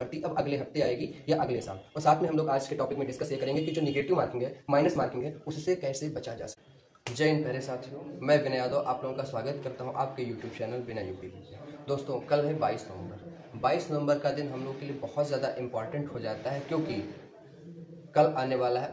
भर्ती अब अगले हफ्ते आएगी या अगले साल। और साथ में हम लोग आज के टॉपिक में डिस्कस ये करेंगे कि जो निगेटिव मार्किंग है, माइनस मार्किंग है, उससे कैसे बचा जा सकता है। जय हिंद प्यारे साथियों, मैं विनय यादव आप लोगों का स्वागत करता हूं आपके यूट्यूब चैनल विनय यूपी में। दोस्तों, कल है 22 नवंबर। 22 नवंबर का दिन हम लोग के लिए बहुत ज़्यादा इम्पॉर्टेंट हो जाता है, क्योंकि कल आने वाला है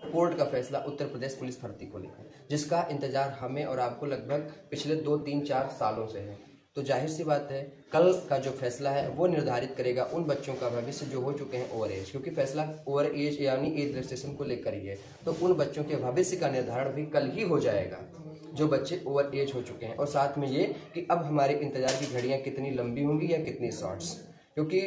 कोर्ट का फैसला उत्तर प्रदेश पुलिस भर्ती को लेकर, जिसका इंतजार हमें और आपको लगभग पिछले 2, 3, 4 सालों से है। तो जाहिर सी बात है, कल का जो फैसला है वो निर्धारित करेगा उन बच्चों का भविष्य जो हो चुके हैं ओवर एज, क्योंकि फैसला ओवर एज यानी एज रिलैक्सेशन को लेकर ही है। तो उन बच्चों के भविष्य का निर्धारण भी कल ही हो जाएगा जो बच्चे ओवर एज हो चुके हैं। और साथ में ये कि अब हमारे इंतजार की घड़ियां कितनी लंबी होंगी या कितनी शॉर्ट्स, क्योंकि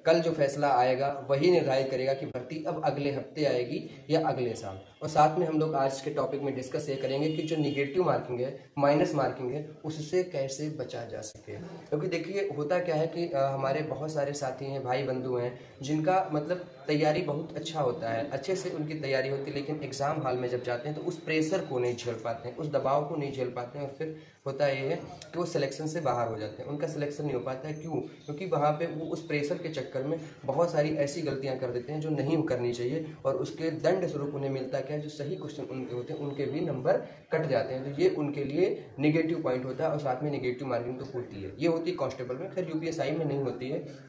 कल जो फैसला आएगा वही निर्धारित करेगा कि भर्ती अब अगले हफ्ते आएगी या अगले साल। और साथ में हम लोग आज के टॉपिक में डिस्कस ये करेंगे कि जो निगेटिव मार्किंग है, माइनस मार्किंग है, उससे कैसे बचा जा सके। क्योंकि देखिए होता क्या है कि हमारे बहुत सारे साथी हैं, भाई बंधु हैं, जिनका मतलब तैयारी बहुत अच्छा होता है, अच्छे से उनकी तैयारी होती है, लेकिन एग्जाम हॉल में जब जाते हैं तो उस प्रेशर को नहीं झेल पाते हैं, उस दबाव को नहीं झेल पाते हैं, और फिर होता ये है कि वो सिलेक्शन से बाहर हो जाते हैं, उनका सिलेक्शन नहीं हो पाता है। क्यों? क्योंकि वहाँ पे वो उस प्रेशर के चक्कर में बहुत सारी ऐसी गलतियाँ कर देते हैं जो नहीं करनी चाहिए, और उसके दंड स्वरूप उन्हें मिलता क्या है, जो सही क्वेश्चन उनके होते हैं उनके भी नंबर कट जाते हैं। तो ये उनके लिए निगेटिव पॉइंट होता है। और साथ में निगेटिव मार्किंग तो होती है, ये होती है कांस्टेबल में, खैर यूपीएसआई में नहीं होती है।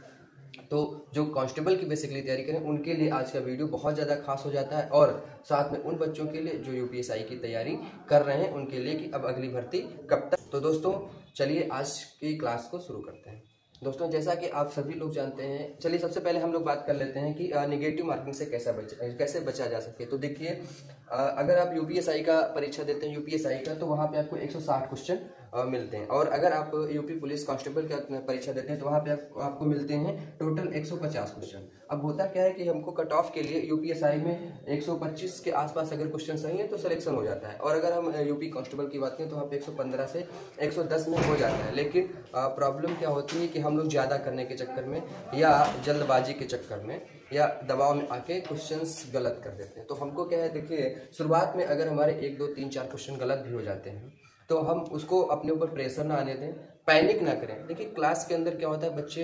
तो जो कांस्टेबल की बेसिकली तैयारी करें उनके लिए आज का वीडियो बहुत ज़्यादा खास हो जाता है, और साथ में उन बच्चों के लिए जो यूपीएसआई की तैयारी कर रहे हैं उनके लिए कि अब अगली भर्ती कब तक। तो दोस्तों चलिए आज की क्लास को शुरू करते हैं। दोस्तों, जैसा कि आप सभी लोग जानते हैं, चलिए सबसे पहले हम लोग बात कर लेते हैं कि निगेटिव मार्किंग से कैसे बचा जा सके। तो देखिए, अगर आप यूपीएसआई का परीक्षा देते हैं, यूपीएसआई का, तो वहाँ पे आपको 160 क्वेश्चन मिलते हैं। और अगर आप यूपी पुलिस कांस्टेबल का परीक्षा देते हैं तो वहाँ पे आपको मिलते हैं टोटल 150 क्वेश्चन। अब होता क्या है कि हमको कट ऑफ के लिए यूपीएसआई में 125 के आसपास अगर क्वेश्चन सही है तो सिलेक्शन हो जाता है, और अगर हम यूपी कांस्टेबल की बात करें तो वहाँ पे 115 से 110 में हो जाता है। लेकिन प्रॉब्लम क्या होती है कि हम लोग ज़्यादा करने के चक्कर में या जल्दबाजी के चक्कर में या दबाव में आके क्वेश्चंस गलत कर देते हैं। तो हमको क्या है, देखिए शुरुआत में अगर हमारे 1, 2, 3, 4 क्वेश्चन गलत भी हो जाते हैं तो हम उसको अपने ऊपर प्रेशर ना आने दें, पैनिक ना करें। देखिए क्लास के अंदर क्या होता है, बच्चे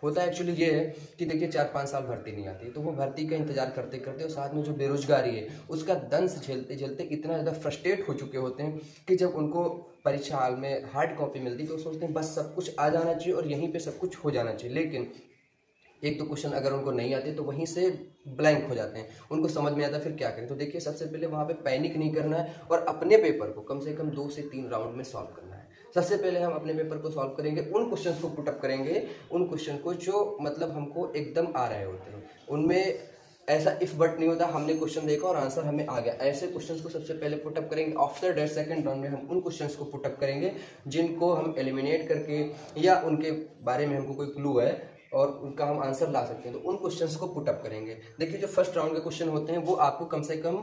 होता है एक्चुअली ये है कि देखिए 4-5 साल भर्ती नहीं आती, तो वो भर्ती का इंतजार करते करते और साथ में जो बेरोजगारी है उसका दंश झेलते झेलते इतना ज़्यादा फ्रस्ट्रेट हो चुके होते हैं कि जब उनको परीक्षा हाल में हार्ड कॉपी मिलती तो सोचते हैं बस सब कुछ आ जाना चाहिए और यहीं पर सब कुछ हो जाना चाहिए। लेकिन एक तो क्वेश्चन अगर उनको नहीं आते तो वहीं से ब्लैंक हो जाते हैं, उनको समझ में आता फिर क्या करें। तो देखिए सबसे पहले वहाँ पे पैनिक नहीं करना है और अपने पेपर को कम से कम 2 से 3 राउंड में सॉल्व करना है। सबसे पहले हम अपने पेपर को सॉल्व करेंगे, उन क्वेश्चन को पुटअप करेंगे, उन क्वेश्चन को जो मतलब हमको एकदम आ रहे होते हैं, उनमें ऐसा इफ बट नहीं होता हमने क्वेश्चन देखा और आंसर हमें आ गया, ऐसे क्वेश्चंस को सबसे पहले पुटअप करेंगे। आफ्टर दैट सेकंड राउंड में हम उन क्वेश्चंस को पुटअप करेंगे जिनको हम एलिमिनेट करके या उनके बारे में हमको कोई क्लू है और उनका हम आंसर ला सकते हैं, तो उन क्वेश्चंस को पुटअप करेंगे। देखिए जो फर्स्ट राउंड के क्वेश्चन होते हैं वो आपको कम से कम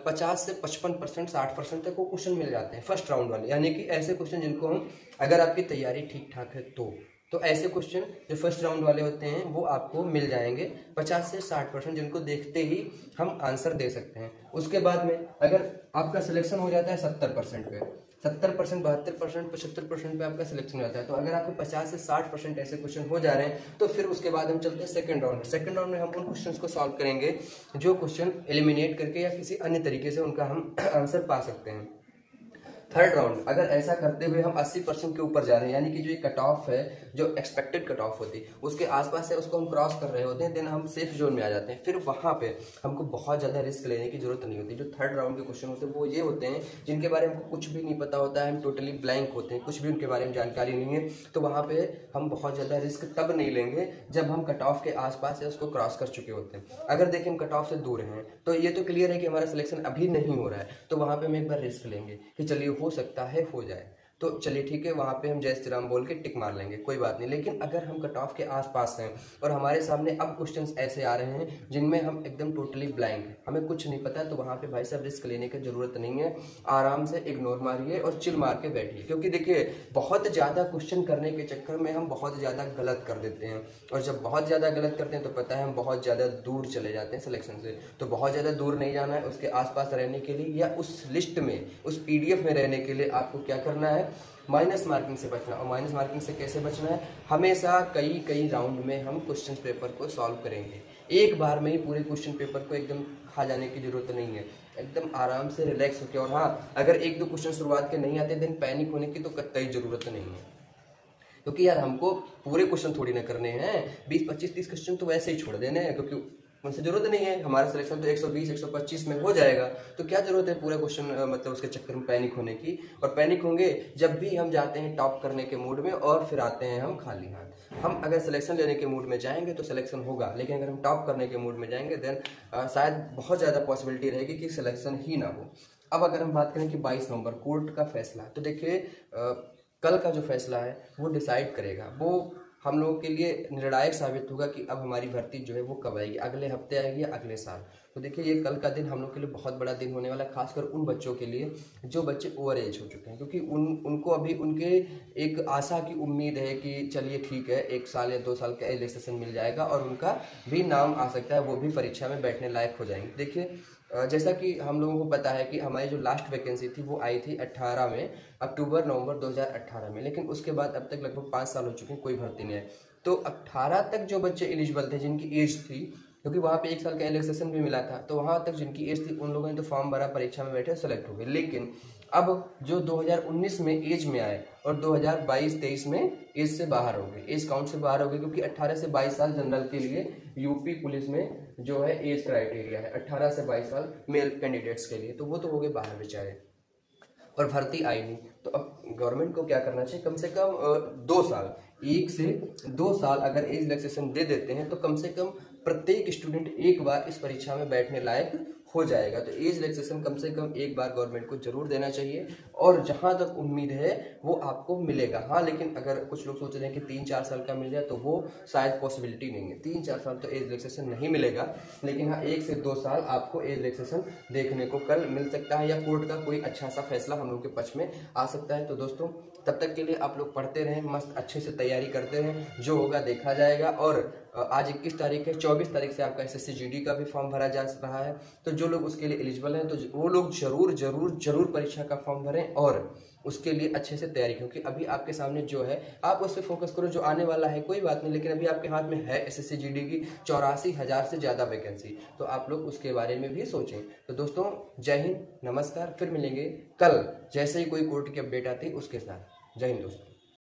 50 से 55%, 60% तक वो क्वेश्चन मिल जाते हैं फर्स्ट राउंड वाले, यानी कि ऐसे क्वेश्चन जिनको हम, अगर आपकी तैयारी ठीक ठाक है तो ऐसे क्वेश्चन जो फर्स्ट राउंड वाले होते हैं वो आपको मिल जाएंगे 50 से 60%, जिनको देखते ही हम आंसर दे सकते हैं। उसके बाद में अगर आपका सिलेक्शन हो जाता है 70% पे, 70%, 72%, 75% पे आपका सिलेक्शन हो जाता है, तो अगर आपको 50 से 60% ऐसे क्वेश्चन हो जा रहे हैं तो फिर उसके बाद हम चलते हैं सेकंड राउंड में। सेकंड राउंड में हम उन क्वेश्चंस को सॉल्व करेंगे जो क्वेश्चन एलिमिनेट करके या किसी अन्य तरीके से उनका हम आंसर पा सकते हैं। थर्ड राउंड अगर ऐसा करते हुए हम 80% के ऊपर जा रहे हैं, यानी कि जो ये कट ऑफ है, जो एक्सपेक्टेड कट ऑफ होती है उसके आसपास से उसको हम क्रॉस कर रहे होते हैं, देन हम सेफ जोन में आ जाते हैं। फिर वहाँ पे हमको बहुत ज़्यादा रिस्क लेने की जरूरत नहीं होती। जो थर्ड राउंड के क्वेश्चन होते हैं वो ये होते हैं जिनके बारे में हमको कुछ भी नहीं पता होता है, हम टोटली ब्लैंक होते हैं, कुछ भी उनके बारे में जानकारी नहीं है, तो वहाँ पे हम बहुत ज़्यादा रिस्क तब नहीं लेंगे जब हम कट ऑफ के आसपास या उसको क्रॉस कर चुके होते हैं। अगर देखें हम कट ऑफ से दूर हैं तो ये तो क्लियर है कि हमारा सिलेक्शन अभी नहीं हो रहा है, तो वहाँ पे हम एक बार रिस्क लेंगे कि चलिए हो सकता है हो जाए, तो चलिए ठीक है, वहाँ पे हम जय श्री राम बोल के टिक मार लेंगे, कोई बात नहीं। लेकिन अगर हम कट ऑफ के आसपास हैं और हमारे सामने अब क्वेश्चंस ऐसे आ रहे हैं जिनमें हम एकदम टोटली ब्लैंक हैं, हमें कुछ नहीं पता, तो वहाँ पे भाई साहब रिस्क लेने की जरूरत नहीं है, आराम से इग्नोर मारिए और चिल मार के बैठिए। क्योंकि देखिए बहुत ज़्यादा क्वेश्चन करने के चक्कर में हम बहुत ज़्यादा गलत कर देते हैं, और जब बहुत ज़्यादा गलत करते हैं तो पता है हम बहुत ज़्यादा दूर चले जाते हैं सिलेक्शन से। तो बहुत ज़्यादा दूर नहीं जाना है, उसके आसपास रहने के लिए या उस लिस्ट में, उस PDF में रहने के लिए आपको क्या करना है, माइनस मार्किंग से बचना। और माइनस मार्किंग से कैसे बचना है, हमेशा कई राउंड में हम क्वेश्चन पेपर को सॉल्व करेंगे। एक बार में ही पूरे क्वेश्चन पेपर को एकदम खा जाने की जरूरत नहीं है, एकदम आराम से रिलैक्स होकर। और हाँ, अगर एक दो क्वेश्चन शुरुआत के नहीं आते देन पैनिक होने की तो कतई जरूरत नहीं है, क्योंकि यार हमको पूरे क्वेश्चन थोड़ी ना करने हैं, 20 25 30 क्वेश्चन तो वैसे ही छोड़ देने हैं, क्योंकि उनसे जरूरत नहीं है। हमारा सिलेक्शन तो 120 125 में हो जाएगा, तो क्या जरूरत है पूरा क्वेश्चन मतलब उसके चक्कर में पैनिक होने की। और पैनिक होंगे जब भी हम जाते हैं टॉप करने के मूड में और फिर आते हैं हम खाली हाथ। हम अगर सिलेक्शन लेने के मूड में जाएंगे तो सिलेक्शन होगा, लेकिन अगर हम टॉप करने के मूड में जाएंगे देन शायद बहुत ज़्यादा पॉसिबिलिटी रहेगी कि सिलेक्शन ही ना हो। अब अगर हम बात करें कि 22 नवंबर कोर्ट का फैसला, तो देखिए कल का जो फैसला है वो डिसाइड करेगा, वो हम लोगों के लिए निर्णायक साबित होगा कि अब हमारी भर्ती जो है वो कब आएगी, अगले हफ्ते आएगी या अगले साल। तो देखिए ये कल का दिन हम लोग के लिए बहुत बड़ा दिन होने वाला है, खासकर उन बच्चों के लिए जो बच्चे ओवर एज हो चुके हैं, क्योंकि उनको अभी उनके एक आशा की उम्मीद है कि चलिए ठीक है 1 साल या 2 साल का एज रिलैक्सेशन मिल जाएगा और उनका भी नाम आ सकता है, वो भी परीक्षा में बैठने लायक हो जाएंगे। देखिए जैसा कि हम लोगों को पता है कि हमारी जो लास्ट वैकेंसी थी वो आई थी 18 में, अक्टूबर नवंबर 2018 में, लेकिन उसके बाद अब तक लगभग 5 साल हो चुके हैं, कोई भर्ती नहीं है। तो 18 तक जो बच्चे एलिजिबल थे, जिनकी एज थी, क्योंकि वहाँ पे 1 साल का रिलैक्सेशन भी मिला था, तो वहाँ तक जिनकी एज थी उन लोगों ने तो फॉर्म भरा, परीक्षा में बैठे, सेलेक्ट हो गए। लेकिन अब जो 2019 में एज में आए और 2022-23 में एज से बाहर हो गए, एज काउंट से बाहर हो गए, क्योंकि 18 से 22 साल जनरल के लिए यूपी पुलिस में जो है एज क्राइटेरिया है, 18 से 22 साल मेल कैंडिडेट्स के लिए, तो वो तो हो गए बाहर बेचारे और भर्ती आई नहीं। तो अब गवर्नमेंट को क्या करना चाहिए, कम से कम 2 साल, 1 से 2 साल अगर एज रिलैक्सेशन दे देते हैं तो कम से कम प्रत्येक स्टूडेंट एक बार इस परीक्षा में बैठने लायक हो जाएगा। तो एज रिलैक्सेशन कम से कम एक बार गवर्नमेंट को जरूर देना चाहिए, और जहां तक उम्मीद है वो आपको मिलेगा। हाँ, लेकिन अगर कुछ लोग सोच रहे हैं कि 3-4 साल का मिल जाए तो वो शायद पॉसिबिलिटी नहीं है, 3-4 साल तो एज रिलैक्सेशन नहीं मिलेगा, लेकिन हाँ 1 से 2 साल आपको एज रिलैक्सेशन देखने को कल मिल सकता है, या कोर्ट का कोई अच्छा सा फैसला हम लोग के पक्ष में आ सकता है। तो दोस्तों तब तक के लिए आप लोग पढ़ते रहें, मस्त अच्छे से तैयारी करते रहें, जो होगा देखा जाएगा। और आज 21 तारीख है, 24 तारीख से आपका SSC GD का भी फॉर्म भरा जा रहा है, तो जो लोग उसके लिए एलिजिबल हैं तो वो लोग जरूर परीक्षा का फॉर्म भरें और उसके लिए अच्छे से तैयारी, क्योंकि अभी आपके सामने जो है आप उस पर फोकस करो, जो आने वाला है कोई बात नहीं, लेकिन अभी आपके हाथ में है SSC GD की 84,000 से ज़्यादा वैकेंसी, तो आप लोग उसके बारे में भी सोचें। तो दोस्तों जय हिंद, नमस्कार, फिर मिलेंगे कल जैसे ही कोई कोर्ट की अपडेट आती है उसके साथ। जय हिंद दोस्तों।